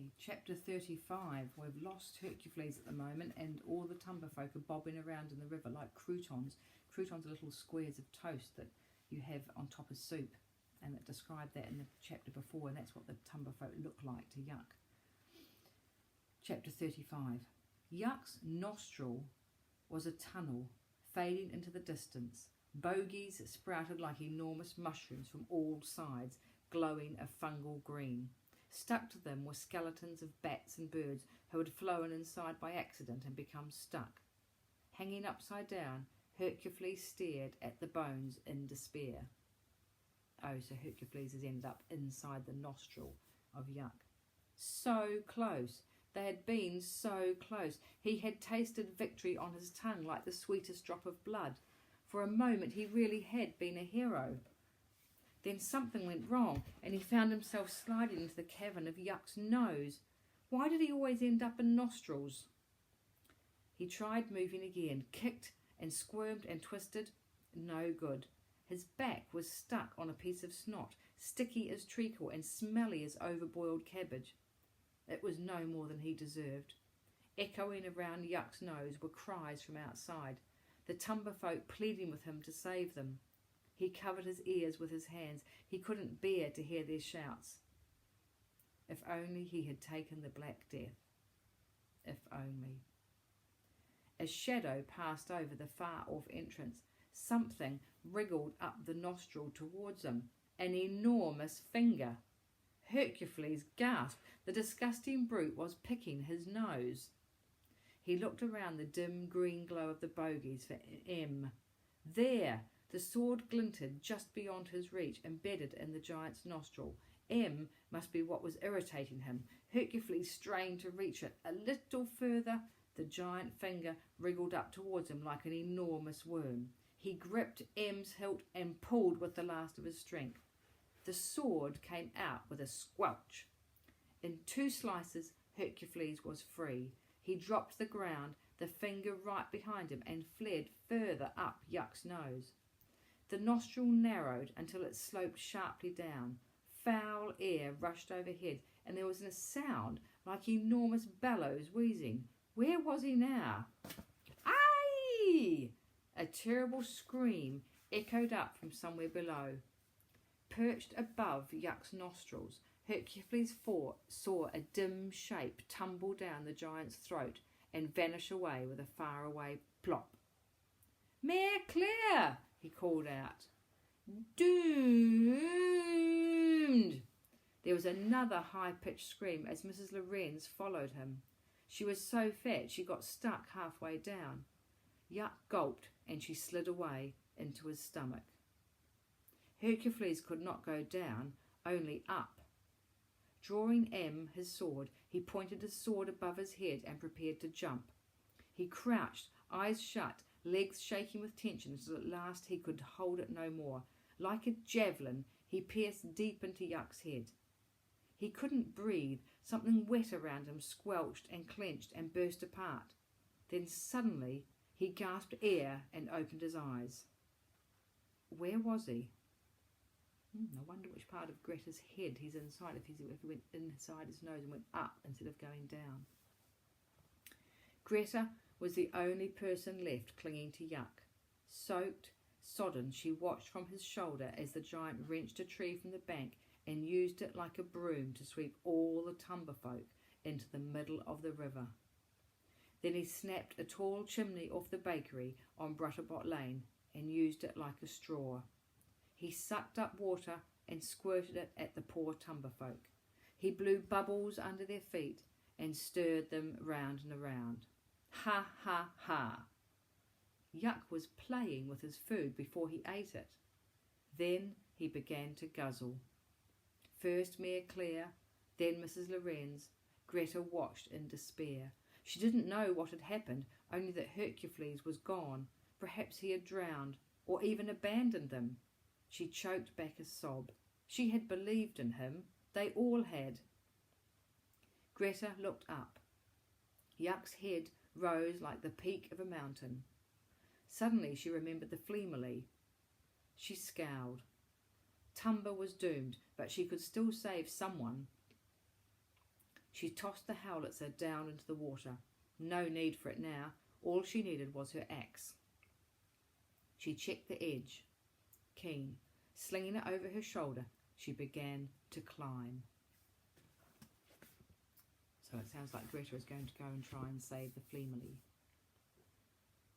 Okay, chapter 35. We've lost Hercufleas at the moment, and all the Tumberfolk are bobbing around in the river like croutons. Croutons are little squares of toast that you have on top of soup, and it described that in the chapter before, and that's what the Tumberfolk look like to Yuck. Chapter 35. Yuck's nostril was a tunnel fading into the distance. Bogies sprouted like enormous mushrooms from all sides, glowing a fungal green. Stuck to them were skeletons of bats and birds who had flown inside by accident and become stuck. Hanging upside down, Hercufleas stared at the bones in despair. Oh, so Hercufleas has ended up inside the nostril of Yuck. So close. They had been so close. He had tasted victory on his tongue like the sweetest drop of blood. For a moment he really had been a hero. Then something went wrong, and he found himself sliding into the cavern of Yuck's nose. Why did he always end up in nostrils? He tried moving again, kicked and squirmed and twisted. No good. His back was stuck on a piece of snot, sticky as treacle and smelly as overboiled cabbage. It was no more than he deserved. Echoing around Yuck's nose were cries from outside, the Tumberfolk pleading with him to save them. He covered his ears with his hands. He couldn't bear to hear their shouts. If only he had taken the Black Death. If only. A shadow passed over the far-off entrance. Something wriggled up the nostril towards him. An enormous finger. Hercufleas gasped. The disgusting brute was picking his nose. He looked around the dim green glow of the bogies for M. There! The sword glinted just beyond his reach, embedded in the giant's nostril. M must be what was irritating him. Hercufleas strained to reach it. A little further, the giant finger wriggled up towards him like an enormous worm. He gripped M's hilt and pulled with the last of his strength. The sword came out with a squelch. In 2 slices, Hercufleas was free. He dropped to the ground, the finger right behind him, and fled further up Yuck's nose. The nostril narrowed until it sloped sharply down. Foul air rushed overhead, and there was a sound like enormous bellows wheezing. Where was he now? Aye! A terrible scream echoed up from somewhere below. Perched above Yuck's nostrils, Hercufleas saw a dim shape tumble down the giant's throat and vanish away with a faraway plop. "Mare clear!" he called out. "Doomed!" There was another high-pitched scream as Mrs. Lorenz followed him. She was so fat she got stuck halfway down. Yuck gulped and she slid away into his stomach. Hercufleas could not go down, only up. Drawing M, his sword, he pointed his sword above his head and prepared to jump. He crouched, eyes shut, legs shaking with tension, until at last he could hold it no more. Like a javelin, he pierced deep into Yuck's head. He couldn't breathe. Something wet around him squelched and clenched and burst apart. Then suddenly he gasped air and opened his eyes. Where was he? I wonder which part of Greta's head he's inside, if he went inside his nose and went up instead of going down. Greta was the only person left clinging to Yuck. Soaked, sodden, she watched from his shoulder as the giant wrenched a tree from the bank and used it like a broom to sweep all the Tumberfolk into the middle of the river. Then he snapped a tall chimney off the bakery on Butterbot Lane and used it like a straw. He sucked up water and squirted it at the poor Tumberfolk. He blew bubbles under their feet and stirred them round and around. Ha, ha, ha. Yuck was playing with his food before he ate it. Then he began to guzzle. First Mare Claire, then Mrs. Lorenz. Greta watched in despair. She didn't know what had happened, only that Hercufleas was gone. Perhaps he had drowned, or even abandoned them. She choked back a sob. She had believed in him. They all had. Greta looked up. Yuck's head rose like the peak of a mountain. Suddenly she remembered the flea-melee. She scowled. Tumber was doomed, but she could still save someone. She tossed the howitzer down into the water. No need for it now. All she needed was her axe. She checked the edge. Keen. Slinging it over her shoulder, she began to climb. So it sounds like Greta is going to go and try and save the Fleemily.